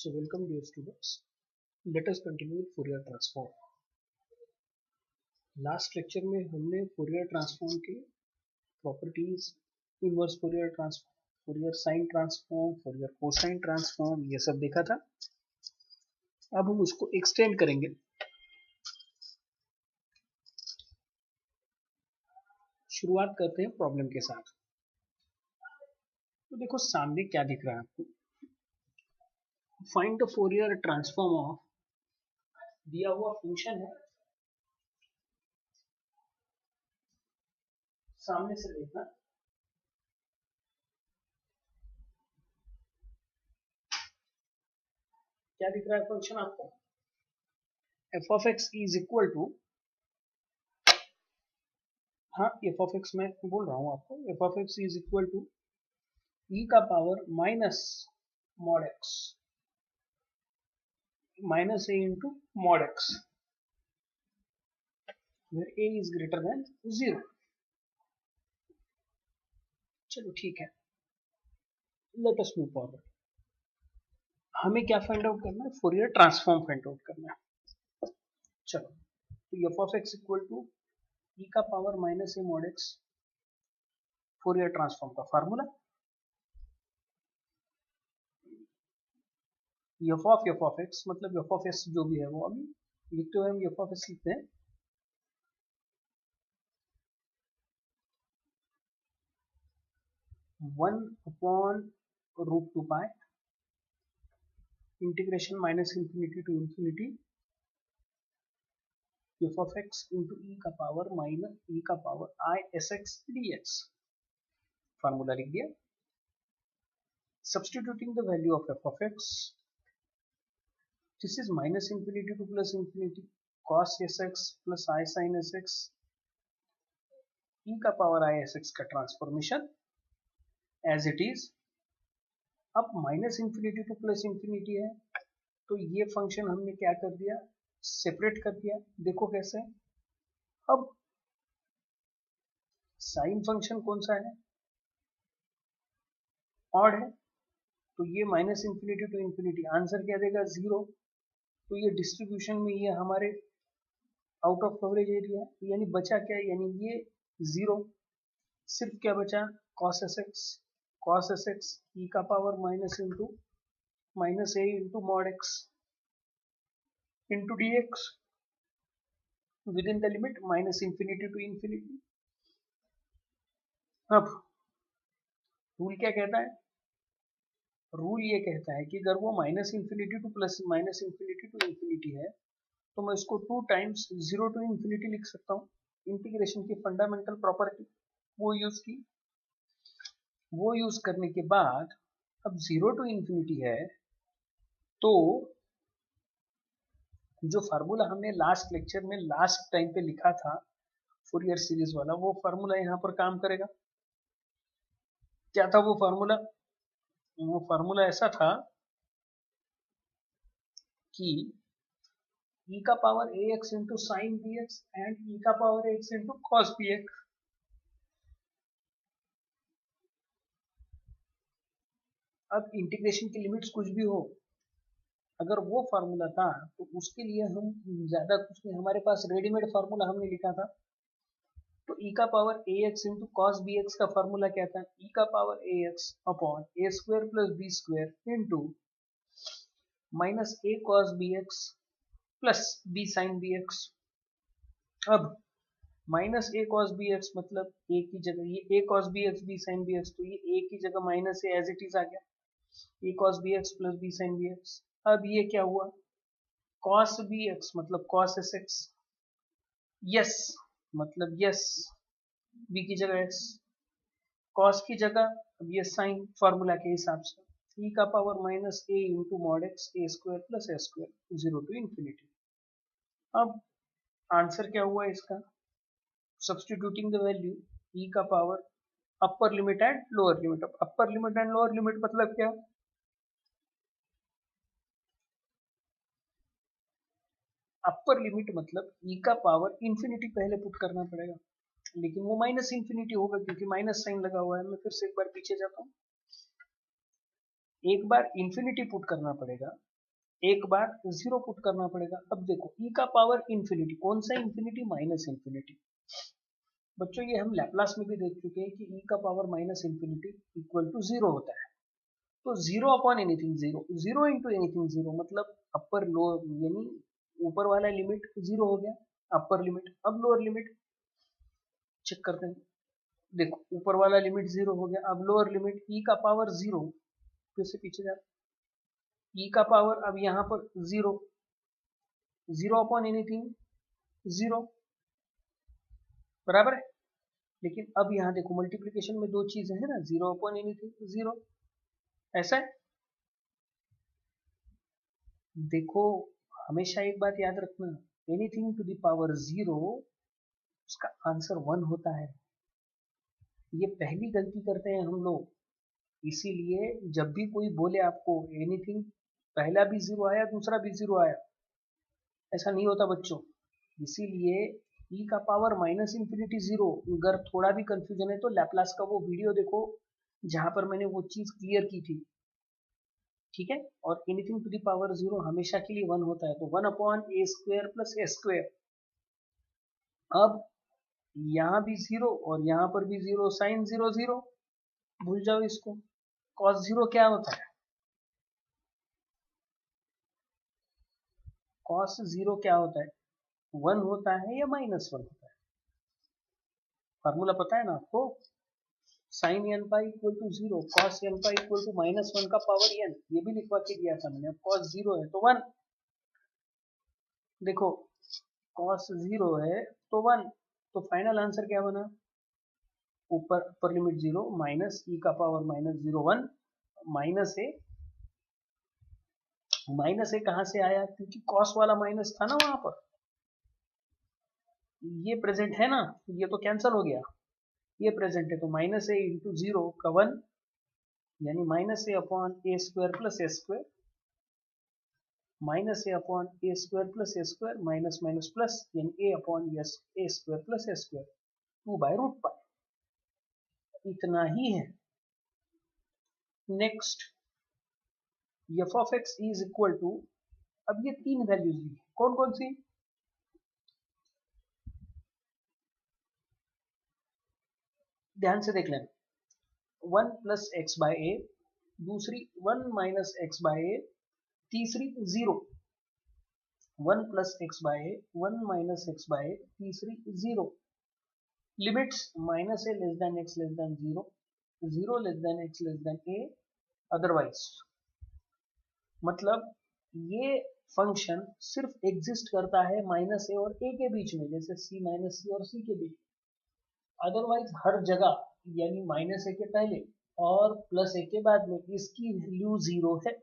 So welcome dear students. Let us continue with Fourier transform. Last lecture में हमने Fourier transform के properties, inverse Fourier transform, Fourier sign transform, Fourier cosine transform, ये सब देखा था. अब हम उसको एक्सटेंड करेंगे. शुरुआत करते हैं प्रॉब्लम के साथ. तो देखो सामने क्या दिख रहा है आपको. Find the Fourier transform of, दिया हुआ फंक्शन है, सामने से देखना. क्या दिख रहा है फंक्शन आपको. F of x is equal to, हाँ एफ ऑफ एक्स मैं बोल रहा हूँ आपको, f of x is equal to e का power minus mod x, minus a into mod x, where a is greater than 0. चलो ठीक है, लेट अस मूव फॉरवर्ड. हमें क्या फाइंड आउट करना है, फोरियर ट्रांसफॉर्म फाइंड आउट करना है. चलो, तो f of x equal to e का power minus a mod x, Fourier transform का फार्मूला. एफ ऑफ एक्स मतलब एफ ऑफ एक्स जो भी है वो अभी लिखते हुए हम एफ ऑफ एक्स लिखते हैं. One upon root two pi integration minus infinity to infinity f of x into e का पावर माइनस ई का power i s x d x. Formula लिख दिया. Substituting the value of f of x, this is minus infinity to plus infinity cos sx plus I sin sx e का power I sx का transformation as it is. अब minus infinity to plus infinity है, तो ये function हमने क्या कर दिया, सेपरेट कर दिया. देखो कैसे. अब साइन फंक्शन कौन सा है, ऑड है, तो ये minus infinity to infinity answer क्या देगा, 0. तो ये डिस्ट्रीब्यूशन में ये हमारे आउट ऑफ कवरेज एरिया, यानी बचा क्या, यानी ये 0. सिर्फ क्या बचा, cos एस एक्स ई का power minus into minus a into mod x into d x with in the limit minus infinity to infinity. अब रूल क्या कहता है, रूल ये कहता है कि अगर वो minus infinity to plus minus infinity to infinity है, तो मैं इसको 2 टाइम्स 0 टू इंफिनिटी लिख सकता हूँ. इंटीग्रेशन की फंडामेंटल प्रॉपर्टी वो यूज की. वो यूज करने के बाद अब 0 टू इंफिनिटी है, तो जो फार्मूला हमने लास्ट लेक्चर में लास्ट टाइम पे लिखा था फोरियर सीरीज वाला, वो फार्मूला यहाँ पर काम करेगा. क्या था वो फार्मूला, वो फार्मूला ऐसा था कि e का power ax into sine b x and e का power x into cos b x. अब इंटीग्रेशन की लिमिट्स कुछ भी हो, अगर वो फार्मूला था तो उसके लिए हम ज्यादा कुछ नहीं, हमारे पास रेडीमेड फार्मूला हमने लिखा था. तो e का power ax into cos b x का फार्मूला क्या था, e का power ax upon a square plus b square into minus a cos b x plus b sine b x. अब minus a cos b x मतलब a की जगह ये a cos b x b sine b x, तो ये a की जगह minus a as it is आ गया, a cos b x plus b sine b x. अब ये क्या हुआ, कॉस बी एक्स मतलब कॉस एस एक्स, यस मतलब यस, बी की जगह एक्स, कॉस की जगह अब ये साइन, फॉर्मूला के हिसाब से e का power minus a into mod x a square plus a square 0 to infinity. अब आंसर क्या हुआ इसका, सब्स्टिट्यूटिंग द वैल्यू e का power upper limit and lower limit. अब upper limit and lower limit मतलब क्या, अपर लिमिट मतलब e का पावर इंफिनिटी पहले पुट करना पड़ेगा, लेकिन वो माइनस इंफिनिटी होगा क्योंकि माइनस साइन लगा हुआ है. मैं फिर से एक बार पीछे जाता हूँ. एक बार इंफिनिटी पुट करना पड़ेगा, एक बार 0 पुट करना पड़ेगा। अब देखो e का पावर इंफिनिटी, कौन सा इंफिनिटी? Minus infinity. बच्चों ये हम लैपलास में भी देख चुके हैं कि e का power minus infinity equal to 0 होता है। तो 0 अपॉन एनीथिंग 0, 0 इंटू एनीथिंग 0, मतलब अपर लोअर, यानी ऊपर वाला लिमिट 0 हो गया, अपर लिमिट। अब लोअर लिमिट चेक करते हैं। देखो ऊपर वाला लिमिट 0 हो गया, अब लोअर लिमिट e का पावर 0, फिर से पीछे जा, e का पावर अब यहाँ पर 0, 0 अपॉन एनीथिंग 0, बराबर है। लेकिन अब यहाँ देखो मल्टीप्लिकेशन में दो चीजें हैं ना, 0 अपॉन एनीथिंग 0, ऐसा है। देखो हमेशा एक बात याद रखना, एनीथिंग टू द पावर 0 उसका आंसर 1 होता है। ये पहली गलती करते हैं हम लोग। इसीलिए जब भी कोई बोले आपको एनीथिंग, पहला भी 0 आया दूसरा भी 0 आया, ऐसा नहीं होता बच्चों। इसीलिए e का पावर माइनस इंफिनिटी 0, अगर थोड़ा भी कंफ्यूजन है तो लैपलास का वो वीडियो देखो जहां पर मैंने वो चीज क्लियर की थी, ठीक है। और एनीथिंग टू द पावर 0 हमेशा के लिए 1 होता है, तो 1 अपॉन ए स्क्वेयर प्लस ए स्क्वेयर। अब यहाँ भी 0 और यहाँ पर भी 0, साइन 0 0, भूल जाओ इसको। कॉस 0 क्या होता है? कॉस 0 क्या होता है? 1 होता है या माइनस 1 होता है? फार्मूला पता है ना आपको? Sine n pi equal to 0, cos n pi equal to minus 1 का पावर एन, ये भी लिखवा के दिया था मैंने। अब कॉस 0 है तो 1, देखो कॉस 0 है तो 1, तो फाइनल आंसर क्या बना? ऊपर अपर लिमिट 0 माइनस e का पावर माइनस 0 1, माइनस ए कहां से आया? क्योंकि कॉस वाला माइनस था ना वहां पर, ये प्रेजेंट है ना, ये तो कैंसिल हो गया, ये प्रेजेंट है, तो माइनस ए इंटू 0 का 1, यानी minus a upon a square plus a square, minus a upon a square plus a square, minus minus plus, यानी a upon a square plus a square, 2/√पाई, इतना ही है। Next, f of x is equal to, अब ये तीन values दी, कौन कौन सी? ध्यान से देख लें। 1 प्लस एक्स बाय ए, दूसरी 1 माइनस एक्स बाय ए, तीसरी 0, 1 plus x by a, 1 minus x by a, तीसरी 0। Limits minus a less than x less than 0, 0 less than x less than a, otherwise. मतलब ये फंक्शन सिर्फ exist करता है minus ए और ए के बीच में, जैसे सी माइनस सी और सी के बीच। अदरवाइज हर जगह, यानी माइनस ए के पहले और प्लस ए के बाद में इसकी वैल्यू 0 है।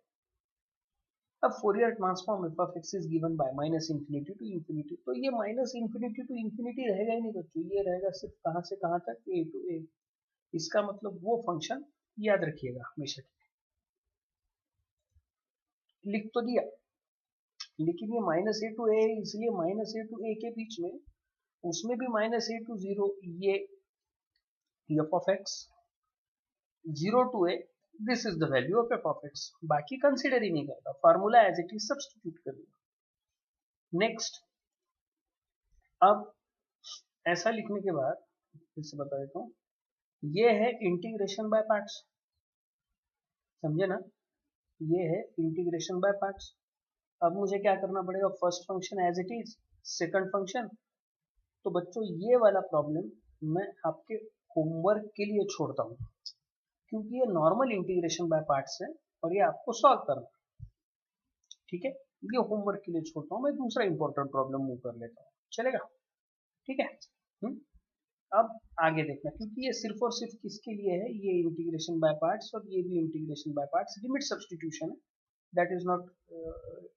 अब Fourier transform f of x is given by minus infinity to infinity, तो ये माइनस इंफिनिटी टू इंफिनिटी रहेगा ही नहीं बच्चों, ये रहेगा सिर्फ कहां से कहां तक? ए टू ए। इसका मतलब वो फंक्शन, याद रखिएगा हमेशा, लिख तो दिया, लेकिन ये माइनस ए टू ए, इसलिए माइनस ए टू ए के बीच में, उसमें भी माइनस ए टू 0, ये f of x 0 to a, this is the value of f of x. बाकी कंसिडर ही नहीं करता, formula as it is substitute कर दिया। नेक्स्ट, अब ऐसा लिखने के बाद फिर से बता देता हूं, ये है इंटीग्रेशन बाय पार्ट्स, समझे ना? ये है इंटीग्रेशन बाय पार्ट्स। अब मुझे क्या करना पड़ेगा? First function as it is, second function. तो बच्चों ये वाला प्रॉब्लम मैं आपके होमवर्क के लिए छोड़ता हूँ, क्योंकि ये नॉर्मल इंटीग्रेशन बाय पार्ट्स है और ये आपको सॉल्व करना, ठीक है। ये होमवर्क के लिए छोड़ता हूँ, मैं दूसरा इंपॉर्टेंट प्रॉब्लम मूव कर लेता हूँ, चलेगा? ठीक है। अब आगे देखना, क्योंकि ये सिर्फ और सिर्फ किसके लिए है? ये इंटीग्रेशन बाय पार्ट्स और ये भी integration by parts, limit substitution है, दैट इज नॉट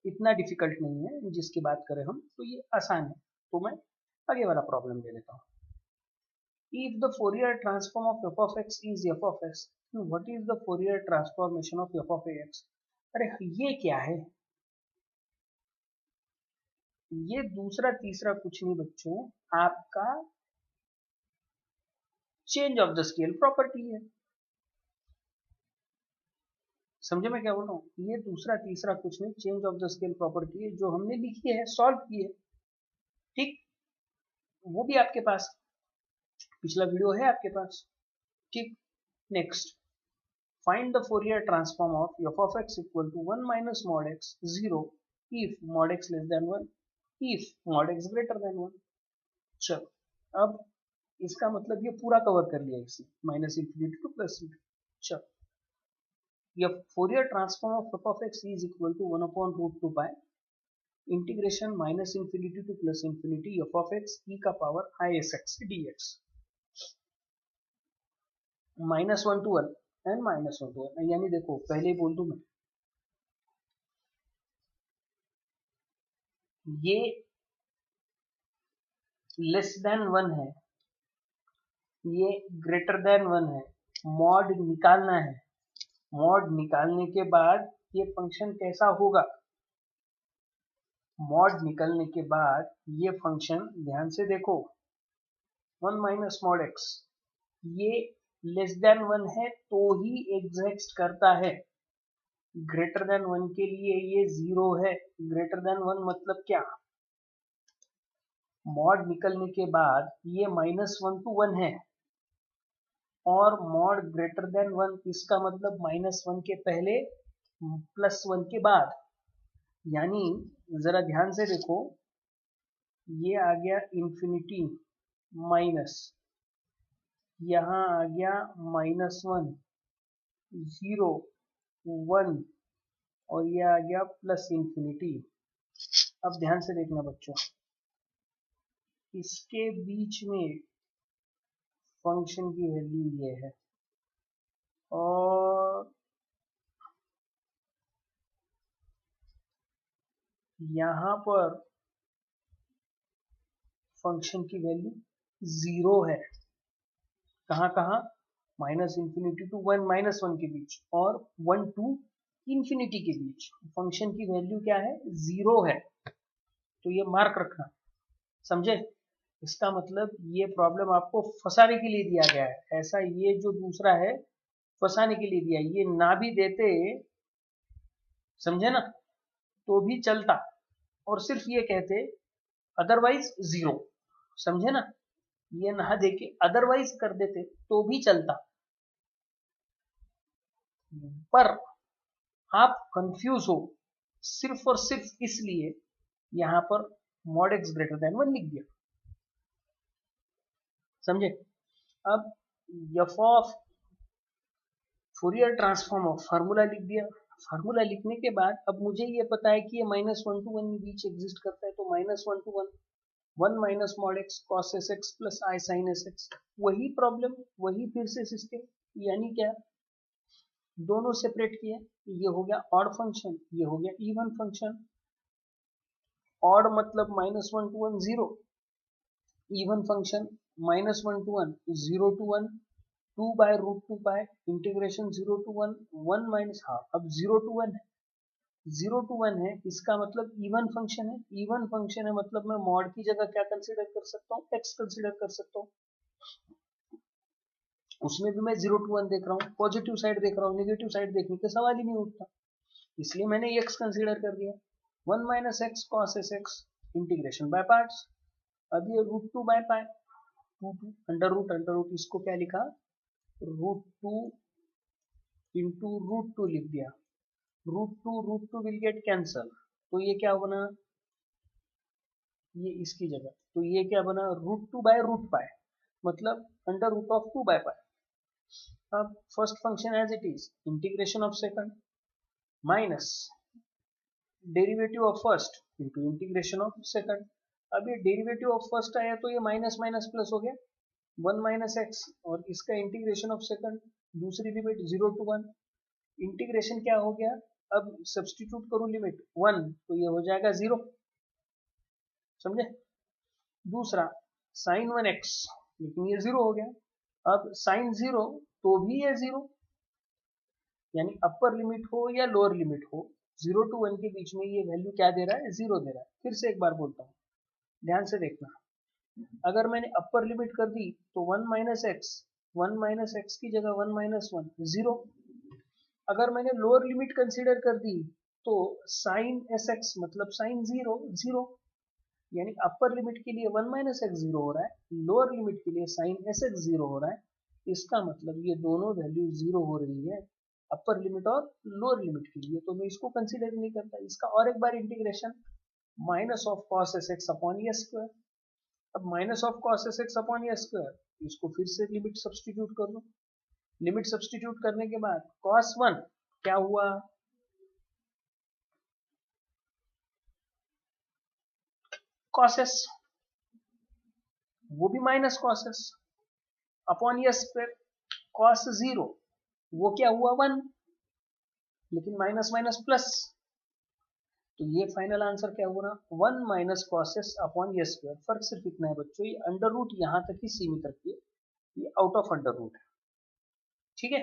इतना डिफिकल्ट नहीं है जिसकी बात करें हम, तो ये आसान है। तो मैं आगे वाला प्रॉब्लम ले लेता हूँ। If the Fourier transform of f of x is f of x, what is the Fourier transformation of f of x? अरे ये क्या है? ये दूसरा तीसरा कुछ नहीं बच्चों, आपका change of the scale property है। समझे मैं क्या बोल रहा हूँ? ये दूसरा तीसरा कुछ नहीं, change of the scale property है जो हमने लिखी है, सॉल्व की है, ठीक, वो भी आपके पास पिछला वीडियो है आपके पास, ठीक। Next, find the Fourier transform of f of x equal to 1 minus mod x 0 if mod x less than 1 if mod x greater than 1। चलो अब इसका मतलब ये पूरा कवर कर लिया इसे, minus infinity to plus infinity. चलो ये Fourier transform of f of x is equal to 1 upon root 2 pi integration minus infinity to plus infinity f of x e का power isx dx minus 1 to 1 and minus 1 to 1, यानी देखो पहले ही बोल दूं मैं, ये लेस देन 1 है, ये ग्रेटर देन 1 है, मॉड निकालना है। मॉड निकालने के बाद ये फंक्शन कैसा होगा, मॉड निकलने के बाद ये फंक्शन ध्यान से देखो 1 माइनस मॉड एक्स, ये लेस देन 1 है तो ही एग्जिस्ट करता है, ग्रेटर देन 1 के लिए ये 0 है। ग्रेटर देन 1 मतलब क्या, मॉड निकलने के बाद ये माइनस 1 टू 1 है और मॉड ग्रेटर देन 1 इसका मतलब माइनस 1 के पहले प्लस 1 के बाद, यानी जरा ध्यान से देखो, ये आ गया इंफिनिटी माइनस, यहाँ आ गया माइनस 1 0 1 और ये आ गया प्लस इंफिनिटी। अब ध्यान से देखना बच्चों, इसके बीच में फंक्शन की वैल्यू ये है और यहाँ पर फंक्शन की वैल्यू 0 है। कहाँ कहाँ, माइनस इंफिनिटी टू 1 माइनस 1 के बीच और 1 टू इंफिनिटी के बीच फंक्शन की वैल्यू क्या है, 0 है। तो ये मार्क रखना, समझे? इसका मतलब ये प्रॉब्लम आपको फंसाने के लिए दिया गया है, ऐसा ये जो दूसरा है फंसाने के लिए दिया, ये ना भी देते समझे ना तो भी चलता और सिर्फ ये कहते अदरवाइज 0, समझे ना, ये ना देके अदरवाइज कर देते तो भी चलता, पर आप कंफ्यूज हो सिर्फ और सिर्फ इसलिए यहां पर mod x ग्रेटर देन 1 लिख दिया, समझे? अब f of Fourier transform of formula लिख दिया, फार्मूला लिखने के बाद अब मुझे ये पता है कि ये माइनस 1 टू 1 के बीच एग्जिस्ट करता है, तो minus 1 to 1 minus mod x cos s x plus i sine s x, वही प्रॉब्लम वही फिर से सिस्टम, यानी क्या, दोनों सेपरेट किए, ये हो गया ऑड फंक्शन, ये हो गया इवन फंक्शन। ऑड मतलब minus 1 to 1 0, even function minus 1 to 1 0 to 1 2 by root 2 pi integration 0 to 1 1 minus half, अब 0 टू 1 है, 0 टू 1 है, इसका मतलब इवन फंक्शन है, इवन फंक्शन है मतलब मैं मॉड की जगह क्या कंसीडर कर सकता हूँ, एक्स कंसीडर कर सकता हूँ, उसमें भी मैं 0 टू 1 देख रहा हूँ, पॉजिटिव साइड देख रहा हूँ, नेगेटिव साइड देखने का सवाल ही नहीं उठता, इसलिए मैंने x कंसीडर कर दिया। 1 minus x cos s x integration by parts, अब ये root 2 by pi, under root इसको क्या लिखा, रूट 2 इंटू रूट 2 लिख दिया, root two will get cancel, तो ये क्या बना, ये इसकी जगह, तो ये क्या बना, रूट 2 बाय रूट पाई मतलब under root of 2 by pi. अब first function as it is, integration of second minus derivative of first into integration of second, अब ये डेरिवेटिव ऑफ फर्स्ट आया तो ये माइनस माइनस प्लस हो गया 1 minus x और इसका इंटीग्रेशन ऑफ सेकंड, दूसरी लिमिट 0 टू 1, इंटीग्रेशन क्या हो गया, अब सब्सटीट्यूट करूं लिमिट 1 तो ये हो जाएगा 0, समझे? दूसरा साइन 1 एक्स, लेकिन ये 0 हो गया, अब साइन 0 तो भी ये 0, यानी अपर लिमिट हो या लोअर लिमिट हो 0 टू 1 के बीच में ये वैल्यू क्या दे रहा है, 0 दे रहा है। फिर से एक बार बोलता हूँ, ध्यान से देखना, अगर मैंने अपर लिमिट कर दी तो 1 माइनस एक्स की जगह 1 माइनस 1 0, अगर मैंने लोअर लिमिट कंसीडर कर दी तो साइन एस एक्स मतलब साइन जीरो जीरो, यानी अपर लिमिट के लिए 1 माइनस एक्स जीरो हो रहा है, लोअर लिमिट के लिए साइन एस एक्स जीरो हो रहा है। इसका मतलब ये दोनों वैल्यू जीरो हो रही है अपर लिमिट और लोअर लिमिट के लिए, तो मैं इसको कंसीडर नहीं करता। इसका और एक बार integration minus of cos s x upon a square. अब minus of cos s x upon a square, इसको फिर से लिमिट सब्सटीट्यूट कर दो। लिमिट सब्सटीट्यूट करने के बाद कॉस वन क्या हुआ, कॉस एस, वो भी minus cos S upon a square, cos zero वो क्या हुआ 1, लेकिन माइनस माइनस प्लस, तो ये फाइनल आंसर क्या हुआ ना 1 minus cos S upon a square. फर्क सिर्फ इतना है बच्चों, ये अंडर रूट यहां तक ही सीमित रखिए, ये आउट ऑफ अंडर रूट है, ठीक है,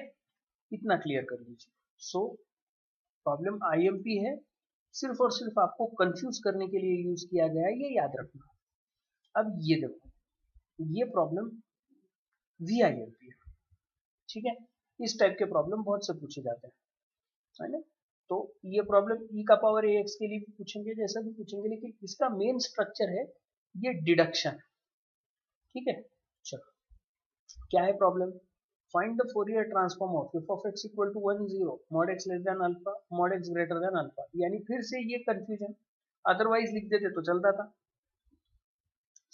इतना क्लियर कर लीजिए। सो प्रॉब्लम आईएमपी है, सिर्फ और सिर्फ आपको कंफ्यूज करने के लिए यूज किया गया है, ये याद रखना। अब ये देखो, ये प्रॉब्लम वीआईएमपी है, ठीक है, इस टाइप के प्रॉब्लम बहुत से पूछे जाते हैं, है ना। तो ये प्रॉब्लम ई का पावर ए एक्स के लिए भी पूछेंगे, जैसा भी पूछेंगे, लेकिन इसका मेन स्ट्रक्चर है ये डिडक्शन, ठीक है। चलो क्या है problem, find the Fourier transform of f of x equal to 1 0 mod x less than alpha mod x greater than alpha. यानी फिर से ये कंफ्यूजन, अदरवाइज लिख देते तो चलता था,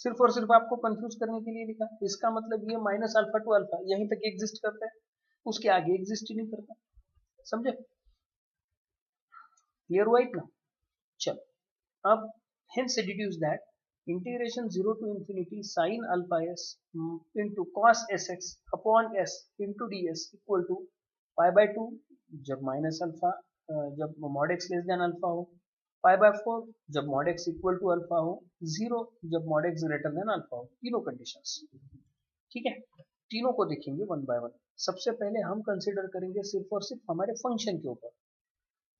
सिर्फ और सिर्फ आपको कंफ्यूज करने के लिए लिखा। इसका मतलब ये माइनस अल्फा टू अल्फा यहीं तक एग्जिस्ट करता है, उसके आगे एग्जिस्ट ही नहीं करता, समझे, क्लियर हुआ इतना। चलो अब hence deduce that integration 0 to infinity sin alpha s into cos sx upon s into ds equal to pi by 2 जब माइनस अल्फा, जब mod x less than alpha हो, पाई बाय 4 जब mod x equal to alpha हो, 0 जब mod x greater than alpha हो, तीनों conditions, ठीक है। तीनों को देखेंगे वन बाय वन। सबसे पहले हम कंसिडर करेंगे सिर्फ और सिर्फ हमारे फंक्शन के ऊपर।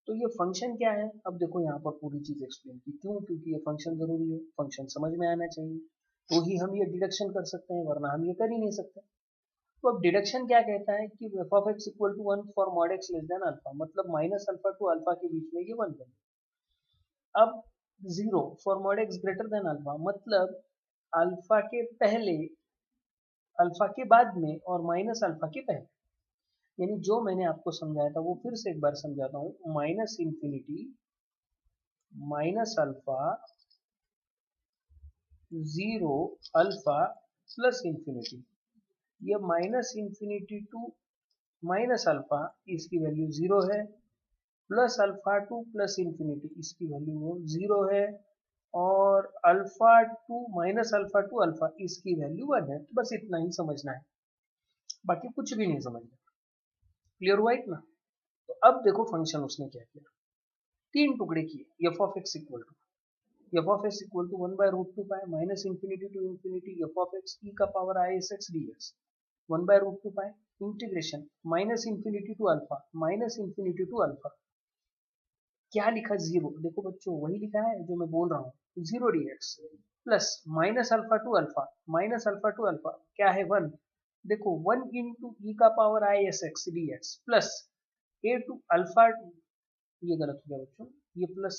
तो ये फंक्शन क्या है, अब देखो यहाँ पर पूरी चीज एक्सप्लेन की, क्यों, क्योंकि ये फंक्शन जरूरी है, फंक्शन समझ में आना चाहिए, तो ही हम ये डिडक्शन कर सकते हैं, वरना हम ये कर ही नहीं सकते। तो अब डिडक्शन क्या कहता है कि f of x equal to 1 for mod x less than alpha, मतलब माइनस अल्फा टू अल्फा के बीच में ये 1 बने। अब 0 for mod x greater than alpha, मतलब अल्फा के पहले, अल्फा के बाद में और माइनस अल्फा के पहले, यानी जो मैंने आपको समझाया था वो फिर से एक बार समझाता हूँ, minus infinity minus alpha 0 alpha plus infinity, ये minus infinity to minus alpha इसकी वैल्यू 0 है, plus alpha to plus infinity इसकी वैल्यू 0 है, और alpha to minus alpha to alpha इसकी वैल्यू 1 है। तो बस इतना ही समझना है, बाकी कुछ भी नहीं समझना, क्लियर हुआ इतना। तो अब देखो फंक्शन उसने क्या किया, तीन टुकड़े किए, f of x equal to f of x equal to 1 by root 2 pi minus infinity to infinity f of x e का power i s x d x 1 by root 2 pi integration minus infinity to alpha minus infinity to alpha, क्या लिखा 0, देखो बच्चों वही लिखा है जो मैं बोल रहा हूँ, 0 dx plus minus alpha to alpha minus alpha to alpha क्या है 1, देखो 1 इंटू ई का power i s x d x plus a to alpha, ये गलत हो गया बच्चों, ये प्लस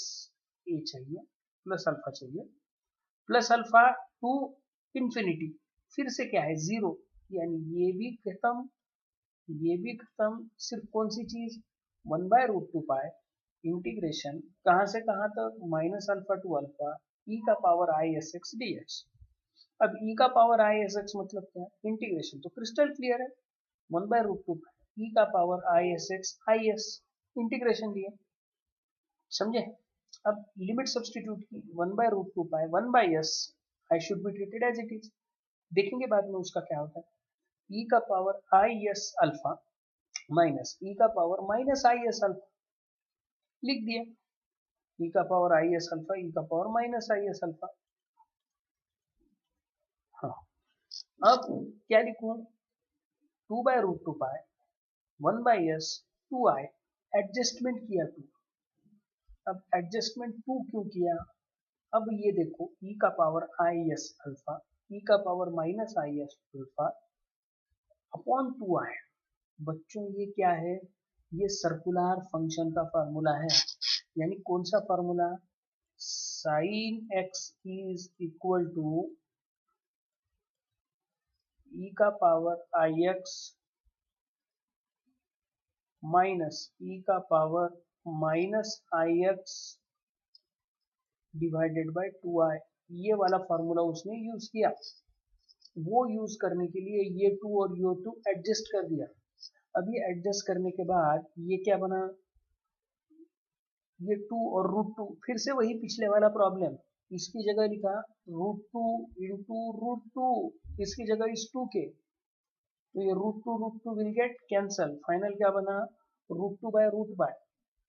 ए चाहिए, प्लस अल्फा चाहिए, प्लस अल्फा टू इंफिनिटी, फिर से क्या है 0, यानी ये भी खत्म, ये भी खत्म, सिर्फ कौन सी चीज 1 बाय रूट 2 पाए इंटीग्रेशन कहां से कहां तक minus alpha to alpha e का power i s x d x. अब ई का पावर आई एस एक्स मतलब क्या है, इंटीग्रेशन तो क्रिस्टल क्लियर है, 1 बाय रूट 2 ई का power i s x i s, integration दिया, समझे। अब लिमिट सब्सटीट्यूट की 1 by root 2 pi 1 by s i should be treated as it is, देखेंगे बाद में उसका क्या होता है, ई का power i s alpha minus e का power minus i s alpha, लिख दिया, ई का power i s alpha e का power minus i s alpha. हाँ, अब क्या लिखूं, 2 बाय रूट 2 पाए 1 बाय एस 2 आई, एडजस्टमेंट किया 2, अब एडजस्टमेंट 2 क्यों किया, अब ये देखो ई का power i s alpha e का power minus i s alpha upon 2 आई, बच्चों ये क्या है, ये सर्कुलर फंक्शन का फार्मूला है, यानी कौन सा formula, sine x is equal to e का power i x minus e का power minus i x divided by 2i। ये वाला फार्मूला उसने यूज किया। वो यूज करने के लिए ये 2 और ये 2 एडजस्ट कर दिया। अब ये एडजस्ट करने के बाद ये क्या बना, ये 2 और √2, फिर से वही पिछले वाला प्रॉब्लम, इसकी जगह लिखा √2 इंटू √2, इसकी जगह इस 2 के, तो ये √2 विल गेट कैंसल, फाइनल क्या बना, √2 by root by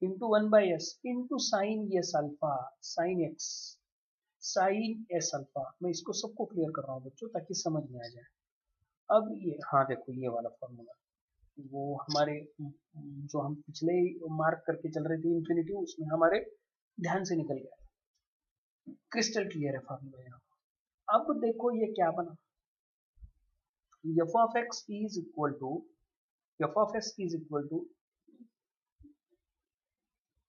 into 1/s into sine s alpha, sine x, sine s alpha. मैं इसको सबको क्लियर कर रहा हूँ बच्चों ताकि समझ में आ जाए। अब ये, हाँ देखो ये वाला फॉर्मूला, वो हमारे जो हम पिछले मार्क करके चल रहे थे इंफिनिटी, उसमें हमारे ध्यान से निकल गया। क्रिस्टल क्लियर है फॉर्मूला यहाँ। अब देखो ये क्या बना, f of x is equal to, f of x is equal to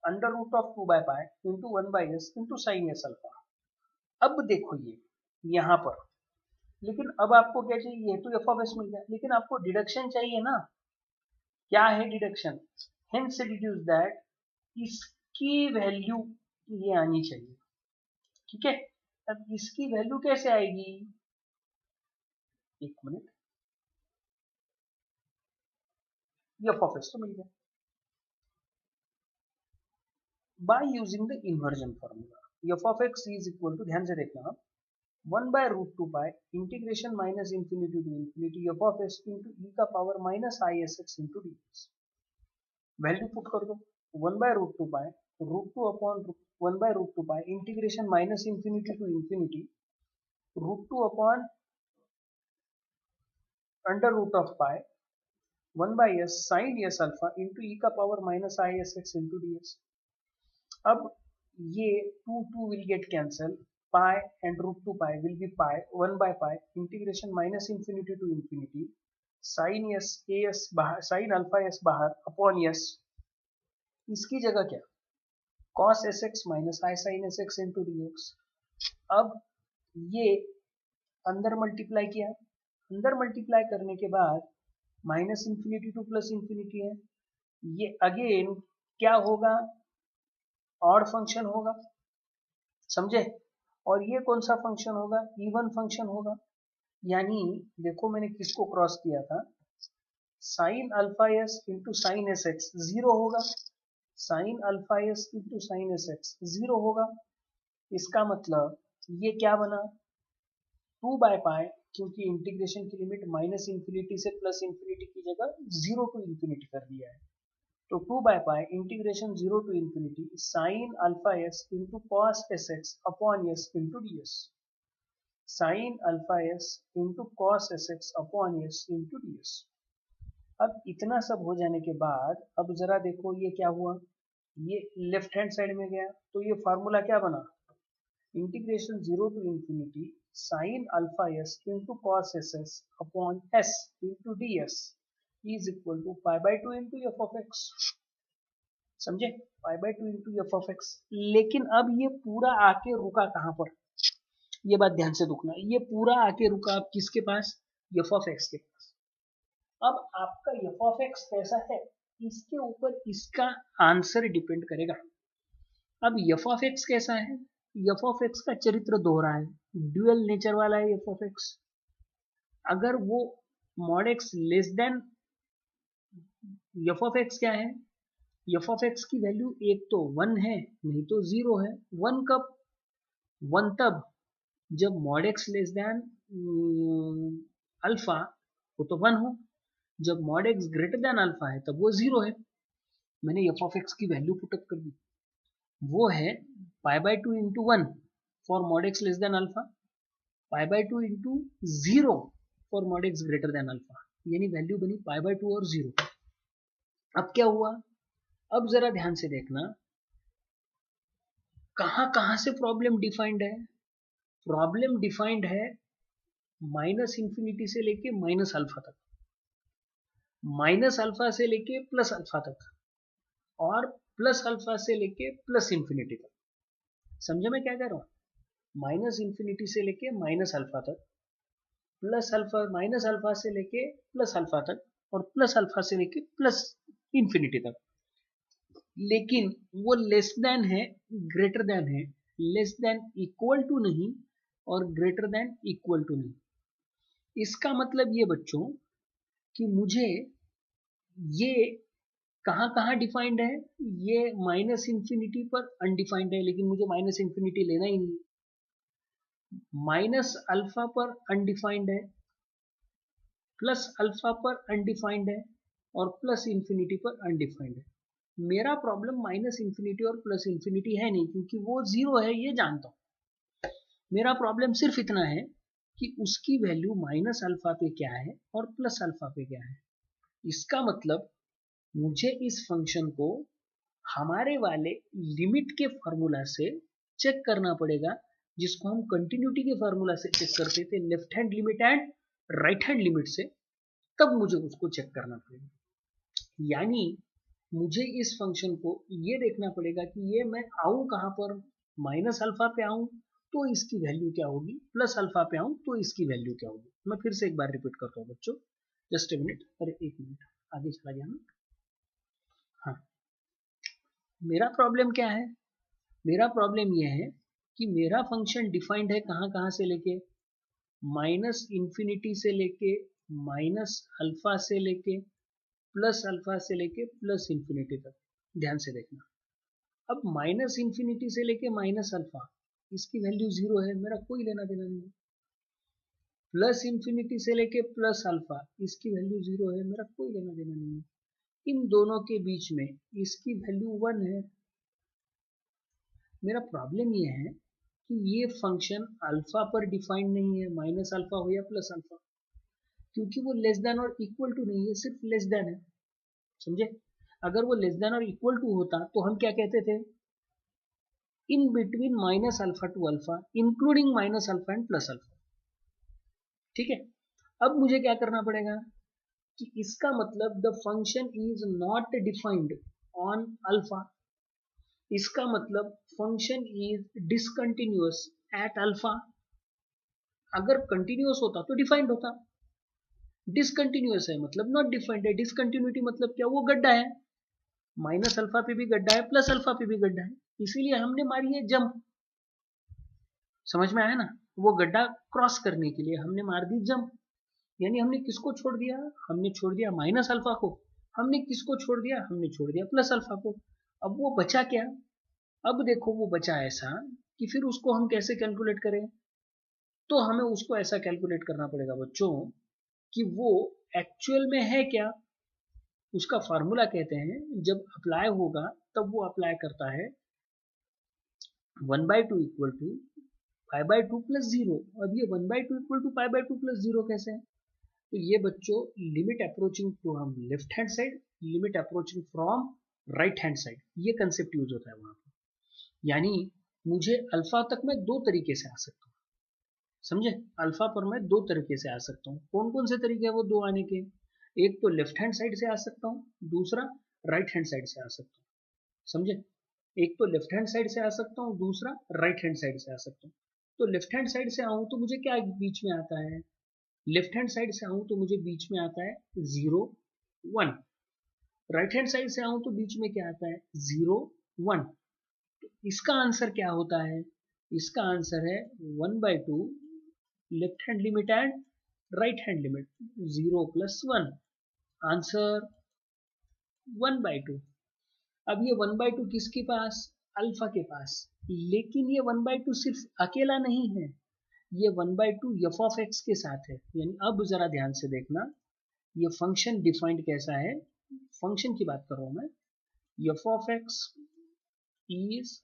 under root of 2/पाई into 1/s into sine s alpha. अब देखो ये यहाँ पर, लेकिन अब आपको क्या चाहिए, तो एफ ऑफ एस मिल गया, लेकिन आपको डिडक्शन चाहिए ना। क्या है डिडक्शन, हेंस डिड्यूस दैट इसकी वैल्यू ये आनी चाहिए, ठीक है। अब इसकी वैल्यू कैसे आएगी, एक मिनट, एफ ऑफ एस तो मिल गया by using the inversion formula. F of x is equal to, ध्यान से देखना, 1/√2 integration minus infinity to infinity f of s into e का power minus i s x into d x. Value put कर दो, 1/√2 √2 upon 1/√2 integration minus infinity to infinity √2 upon under root of pi 1/s sine s alpha into e का power minus i s x into d x. अब ये 2 will get cancel, pi and √2 pi will be pi 1/pi integration minus infinity to infinity sine s s बाहर, sine alpha s बाहर upon s, इसकी जगह क्या, cos s x minus i sine s x into d x. अब ये अंदर multiply किया, अंदर मल्टीप्लाई करने के बाद minus infinity to plus infinity है, ये अगेन क्या होगा, ऑड फंक्शन होगा, समझे। और ये कौन सा फंक्शन होगा, इवन फंक्शन होगा। यानी देखो मैंने किसको क्रॉस किया था, sign alpha s into sine s x 0 होगा, sign alpha s into sine s x 0 होगा। इसका मतलब ये क्या बना, 2/पाई, क्योंकि इंटीग्रेशन की लिमिट माइनस इंफिनिटी से प्लस इंफिनिटी की जगह 0 टू इंफिनिटी कर दिया है, तो 2/पाई integration 0 to infinity sine alpha s into cos s x upon s into d s, sine alpha s into cos s x upon s into d s. अब इतना सब हो जाने के बाद अब जरा देखो ये क्या हुआ, ये लेफ्ट हैंड साइड में गया, तो ये फार्मूला क्या बना, integration 0 to infinity sine alpha s into cos s s upon s into d s is equal to π/2 into f of x, समझे, π/2 इंटू एफ ऑफ एक्स। लेकिन अब ये पूरा आके रुका कहां पर, ये बात ध्यान से दुखना, ये पूरा आके रुका अब किसके पास, एफ ऑफ एक्स के पास। अब आपका एफ ऑफ एक्स कैसा है, इसके ऊपर इसका आंसर डिपेंड करेगा। अब एफ ऑफ एक्स कैसा है, एफ ऑफ एक्स का चरित्र दोहरा है, ड्यूअल नेचर वाला है एफ ऑफ एक्स। अगर वो mod x less then, F of x क्या है, एफ ऑफ एक्स की वैल्यू एक तो 1 है नहीं तो 0 है। 1 कब, 1 तब जब mod x less than alpha वो तो 1 हो, जब mod x greater than alpha है तब वो 0 है। मैंने एफ ऑफ एक्स की वैल्यू पुटअप कर दी, वो है π/2 into 1 for mod x less than alpha, π/2 into 0 for mod x greater than alpha, यानी वैल्यू बनी π/2 और 0। अब क्या हुआ, अब जरा ध्यान से देखना कहां कहां से प्रॉब्लम डिफाइंड है, प्रॉब्लम डिफाइंड है माइनस इंफिनिटी से लेके माइनस अल्फा तक, माइनस अल्फा से लेके प्लस अल्फा तक, और प्लस अल्फा से लेके प्लस इंफिनिटी तक। समझे मैं क्या कह रहा हूँ? माइनस इंफिनिटी से लेके माइनस अल्फा तक, प्लस अल्फा माइनस अल्फा से लेके प्लस अल्फा तक, और प्लस अल्फा से लेके प्लस इंफिनिटी तक। लेकिन वो लेस देन है, ग्रेटर देन है, लेस देन इक्वल टू नहीं और ग्रेटर देन इक्वल टू नहीं। इसका मतलब ये बच्चों कि मुझे ये कहाँ कहाँ डिफाइंड है, ये माइनस इंफिनिटी पर अनडिफाइंड है, लेकिन मुझे माइनस इंफिनिटी लेना ही नहीं। माइनस अल्फा पर अनडिफाइंड है, प्लस अल्फा पर अनडिफाइंड है, और प्लस इंफिनिटी पर अनडिफाइंड है। मेरा प्रॉब्लम माइनस इंफिनिटी और प्लस इंफिनिटी है नहीं, क्योंकि वो जीरो है ये जानता हूं। मेरा प्रॉब्लम सिर्फ इतना है कि उसकी वैल्यू माइनस अल्फा पे क्या है और प्लस अल्फा पे क्या है। इसका मतलब मुझे इस फंक्शन को हमारे वाले लिमिट के फॉर्मूला से चेक करना पड़ेगा, जिसको हम कंटिन्यूटी के फॉर्मूला से चेक करते थे, left hand limit and right hand limit से। तब मुझे उसको चेक करना पड़ेगा। यानी मुझे इस फंक्शन को ये देखना पड़ेगा कि ये मैं आऊं कहां पर, माइनस अल्फा पे आऊं तो इसकी वैल्यू क्या होगी, प्लस अल्फा पे आऊं तो इसकी वैल्यू क्या होगी। मैं फिर से एक बार रिपीट करता हूं बच्चों, जस्ट ए मिनट, अरे एक मिनट आगे चला गया ना। हाँ, मेरा प्रॉब्लम क्या है? मेरा प्रॉब्लम यह है कि मेरा फंक्शन डिफाइंड है कहां कहां से लेके, माइनस इंफिनिटी से लेके माइनस अल्फा से लेके प्लस अल्फा से लेके प्लस इंफिनिटी तक। ध्यान से देखना, अब माइनस इंफिनिटी से लेके माइनस अल्फा, इसकी वैल्यू जीरो है, मेरा कोई लेना देना नहीं है। प्लस इंफिनिटी से लेके प्लस अल्फा, इसकी वैल्यू जीरो है, मेरा कोई लेना देना नहीं है। इन दोनों के बीच में इसकी वैल्यू वन है। मेरा प्रॉब्लम ये है कि ये फंक्शन अल्फा पर डिफाइंड नहीं है, माइनस अल्फा हो या प्लस अल्फा, क्योंकि वो लेस देन और इक्वल टू नहीं है, सिर्फ लेस देन है। समझे? अगर वो लेस देन और इक्वल टू होता तो हम क्या कहते थे, in between minus alpha to alpha including minus alpha and plus alpha. ठीक है, अब मुझे क्या करना पड़ेगा कि इसका मतलब the function is not defined on alpha, इसका मतलब function is discontinuous at alpha. अगर कंटिन्यूअस होता तो डिफाइंड होता, डिसकंटिन्यूअस है मतलब नॉट डिफाइंड है। डिसकंटिन्यूटी मतलब क्या, वो गड्ढा है, माइनस अल्फा पे भी गड्ढा है प्लस अल्फा पे भी गड्ढा है, इसीलिए हमने मारी है जंप। समझ में आया ना? वो गड्ढा क्रॉस करने के लिए हमने मार दी जंप। यानी हमने किसको छोड़ दिया, हमने छोड़ दिया माइनस अल्फा को, हमने किसको छोड़ दिया, हमने छोड़ दिया प्लस अल्फा को। अब वो बचा क्या, अब देखो वो बचा ऐसा कि फिर उसको हम कैसे कैलकुलेट करें। तो हमें उसको ऐसा कैलकुलेट करना पड़ेगा बच्चों कि वो एक्चुअल में है क्या। उसका फार्मूला कहते हैं, जब अप्लाई होगा तब वो अप्लाई करता है 1/2 equal to pi by two plus zero. अब ये 1/2 equal to pi by two plus zero कैसे है? तो ये बच्चों limit approaching from left hand side, limit approaching from right hand side, ये कंसेप्ट यूज होता है वहां पर। यानी मुझे अल्फा तक मैं दो तरीके से आ सकता हूँ। समझे? अल्फा पर मैं दो तरीके से आ सकता हूँ। कौन कौन से तरीके हैं वो दो आने के? एक तो लेफ्ट हैंड साइड से आ सकता हूँ, दूसरा राइट हैंड साइड से आ सकता हूँ। समझे? एक तो लेफ्ट हैंड साइड से आ सकता हूँ, दूसरा राइट हैंड साइड से आ सकता हूँ। तो लेफ्ट हैंड साइड से आऊं तो मुझे क्या बीच में आता है, लेफ्ट हैंड साइड से आऊं तो मुझे बीच में आता है 0 1। राइट हैंड साइड से आऊं तो बीच में क्या आता है, 0 1। तो इसका आंसर क्या होता है, इसका आंसर है 1/2 left hand limit and right hand limit, 0 + 1, answer 1/2। अब ये 1/2 किसके पास, अल्फा के पास। लेकिन ये 1/2 सिर्फ अकेला नहीं है, ये 1/2 एफ ऑफ एक्स के साथ है। यानी अब जरा ध्यान से देखना, ये फंक्शन डिफाइंड कैसा है, फंक्शन की बात कर रहा हूं मैं। F of x is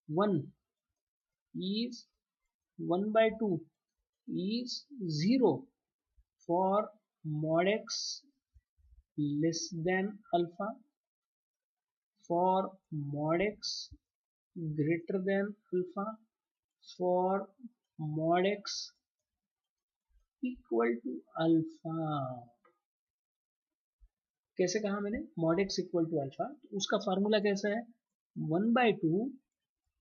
1 is 1/2 is 0 for mod x less than alpha, for mod x greater than alpha, for mod x equal to alpha। कैसे कहा मैंने, mod x equal to alpha, तो उसका फार्मूला कैसा है, 1/2,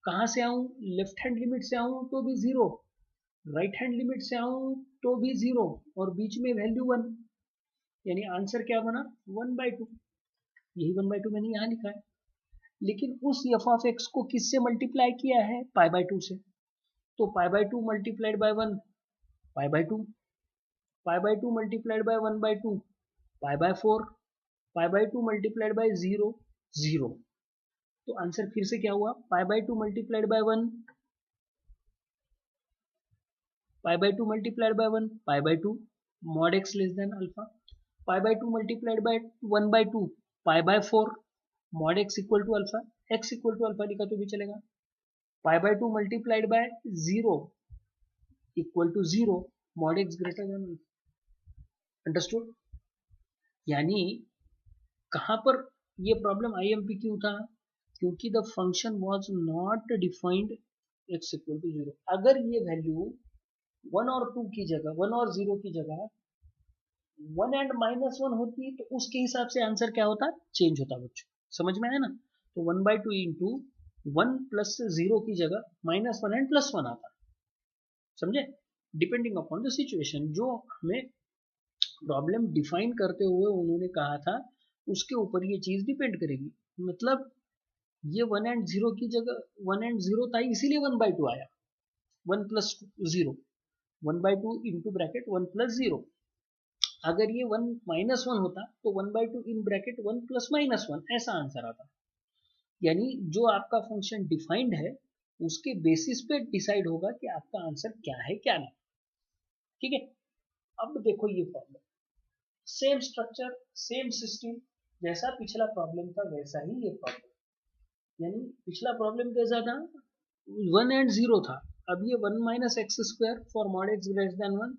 कहाँ से आऊं, लेफ्ट हैंड लिमिट से आऊं तो भी 0, राइट हैंड लिमिट से आऊं तो भी 0, और बीच में वैल्यू 1, यानी आंसर क्या बना 1/2। यही 1/2 मैंने यहाँ लिखा है, लेकिन उस एफ ऑफ एक्स को किससे मल्टीप्लाई किया है, π/2 से, तो π/2 multiplied by 1 π/2, π/2 multiplied by 1/2 π/4, π/2 multiplied by 0 0। तो आंसर फिर से क्या हुआ, π/2 multiplied by 1 π/2 multiplied by 1 π/2 mod x less than alpha, π/2 multiplied by 1/2 π/4 mod x equal to alpha, x equal to alpha लिखा तो भी चलेगा, π/2 multiplied by 0 equal to 0 mod x greater than alpha. Understood? यानी कहां पर ये प्रॉब्लम IMPQ था, क्योंकि the function was not defined x equal to 0। अगर ये वैल्यू 1 और 2 की जगह, 1 और 0 की जगह 1 एंड -1 होती तो उसके हिसाब से आंसर क्या होता, चेंज होता बच्चों, समझ में आया ना। तो 1/2 इंटू 1 प्लस 0 की जगह -1 एंड +1 आता, समझे, डिपेंडिंग अपॉन द सिचुएशन। जो हमें प्रॉब्लम डिफाइन करते हुए उन्होंने कहा था उसके ऊपर ये चीज डिपेंड करेगी। मतलब ये 1 एंड 0 की जगह 1 एंड 0 था, इसीलिए 1/2 आया, 1 प्लस 0, 1/2 इंटू ब्रैकेट 1 प्लस 0। अगर ये 1 -1 होता तो 1/2 इन ब्रैकेट 1 प्लस -1, ऐसा आंसर आता। यानी जो आपका फंक्शन डिफाइंड है उसके बेसिस पे डिसाइड होगा कि आपका आंसर क्या है क्या नहीं, ठीक है। अब देखो ये problem, same structure same system, जैसा पिछला प्रॉब्लम था वैसा ही ये प्रॉब्लम। यानी पिछला प्रॉब्लम कैसा था, 1 एंड 0 था, अब ये 1 minus x square for mod x greater then 1,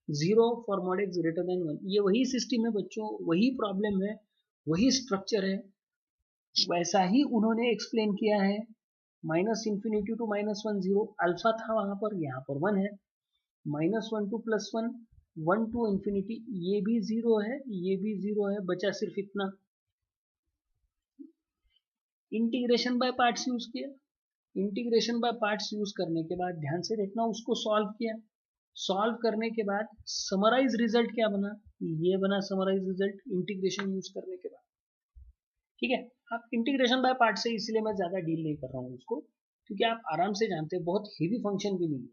0 for mod x greater then 1। ये वही सिस्टम है बच्चों, वही प्रॉब्लम है, वही स्ट्रक्चर है, वैसा ही उन्होंने एक्सप्लेन किया है। -∞ टू -1 0, अल्फा था वहां पर, यहाँ पर 1 है, -1 टू +1, 1 टू इंफिनिटी, ये भी 0 है, ये भी 0 है, बचा सिर्फ इतना। इंटीग्रेशन बाय पार्ट्स यूज किया, इंटीग्रेशन बाय पार्ट्स यूज करने के बाद ध्यान से देखना, उसको सॉल्व किया, सॉल्व करने के बाद समराइज रिजल्ट क्या बना, ये बना समराइज रिजल्ट इंटीग्रेशन यूज करने के बाद, ठीक है। आप इंटीग्रेशन बाय पार्ट से इसलिए मैं ज्यादा डील नहीं कर रहा हूँ उसको, क्योंकि आप आराम से जानते हैं बहुत हेवी फंक्शन भी नहीं है,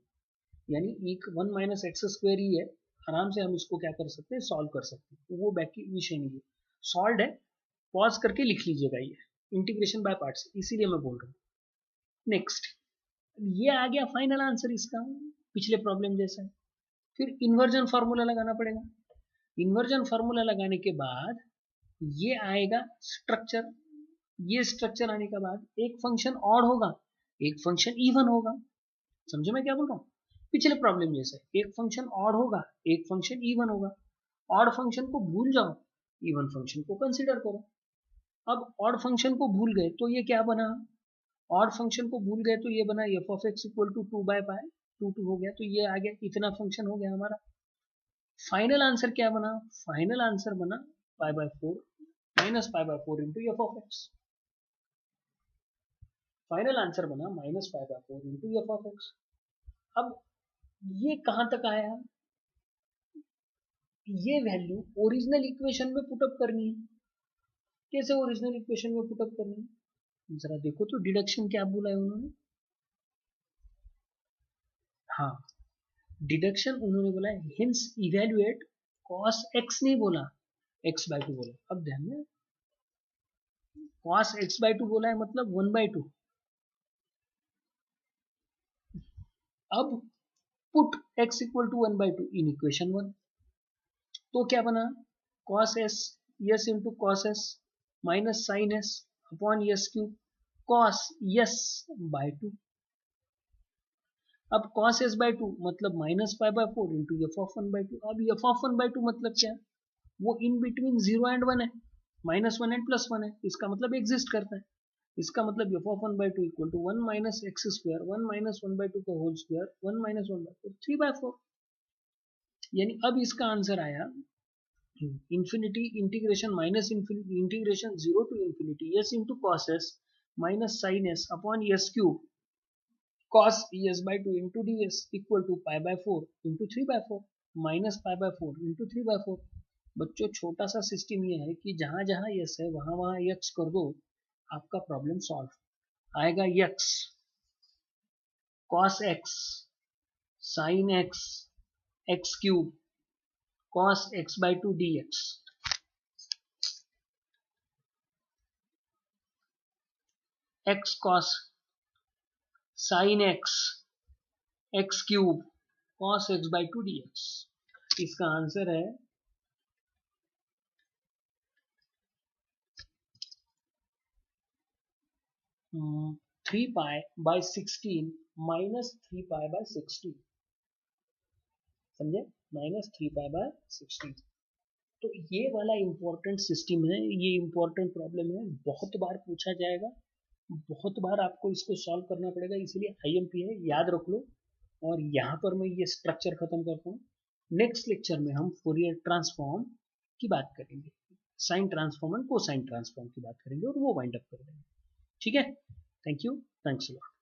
यानी एक 1 माइनस एक्स स्क्वायर ही है, आराम से हम इसको क्या कर सकते हैं, सॉल्व कर सकते हैं, तो वो बाकी विषय नहीं है, सॉल्व है, पॉज करके लिख लीजिएगा, ये इंटीग्रेशन बाय पार्ट्स, इसीलिए मैं बोल रहा हूँ। नेक्स्ट, ये आ गया फाइनल आंसर इसका, पिछले प्रॉब्लम जैसा है। फिर इन्वर्जन फार्मूला लगाना पड़ेगा, इन्वर्जन फार्मूला लगाने के बाद ये आएगा स्ट्रक्चर, ये स्ट्रक्चर आने के बाद एक फंक्शन ऑड होगा, एक फंक्शन इवन होगा, समझो मैं क्या बोल रहा हूँ, पिछले प्रॉब्लम जैसे एक फंक्शन ऑड होगा, एक फंक्शन इवन होगा, ऑड फंक्शन को भूल जाओ, इवन फंक्शन को कंसीडर करो। अब ऑड फंक्शन को भूल गए तो ये क्या बना, ऑड फंक्शन को भूल गए तो ये बना f of x equal to 2/π, 2 हो गया, तो ये आ गया, इतना फंक्शन हो गया हमारा। फाइनल आंसर क्या बना, फाइनल आंसर बना π/4 minus π/4 into f of x, final answer बना -π/4 इंटू एफ ऑफ एक्स। अब ये कहां तक आया, ये वैल्यू ओरिजिनल इक्वेशन में पुटअप करनी है। कैसे ओरिजिनल इक्वेशन में पुटअप करनी है, जरा देखो तो डिडक्शन क्या बोला है उन्होंने, हाँ डिडक्शन उन्होंने बोला है, हिंस इवेल्युएट cos x नहीं बोला, x/2 बोला। अब ध्यान में, cos x/2 बोला है मतलब 1/2। अब put x equal to 1/2 in equation 1, तो क्या बना, cos s, s into cos s minus sine s upon s cube, cos s बाय 2। अब cos s बाय 2 मतलब -π/4 इंटू एफ ऑफ 1/2। अब एफ ऑफ 1/2 मतलब क्या, वो इन बिटवीन 0 एंड 1 है, -1 एंड +1 है, इसका मतलब एग्जिस्ट करता है, इसका मतलब f of 1/2 equal to 1 minus x square, 1 minus 1/2 का होल स्क्वायर, 1 माइनस 1/4, 3/4। यानी अब इसका आंसर आया infinity integration minus infinity integration 0 to infinity s into cos s minus sin s upon s cube cos es by 2 into ds equal to pi by 4 into 3 by 4 minus pi by 4 into 3 by 4. बच्चों छोटा सा system ये है कि जहां जहां yes है वहां वहां यक्स कर दो, आपका प्रॉब्लम सॉल्व आएगा. X cos x sin x x cube cos x by 2 dx x cos sin x x cube cos x by 2 dx. इसका आंसर है 3 pi by 16 minus 3 pi by 16. समझे? Minus 3 pi by 16. तो ये वाला important system है, ये important problem है, बहुत बार पूछा जाएगा, बहुत बार आपको इसको सॉल्व करना पड़ेगा, इसलिए आईएमपी है, याद रख लो. और यहाँ पर मैं ये स्ट्रक्चर खत्म करता हूँ. नेक्स्ट लेक्चर में हम फूरियर ट्रांसफॉर्म की बात करेंगे, साइन ट्रांसफॉर्म और कोसाइन ट्रांसफॉर्म की बात करेंगे और वो वाइंड अप कर देंगे. ठीक है? Thank you, thanks a lot.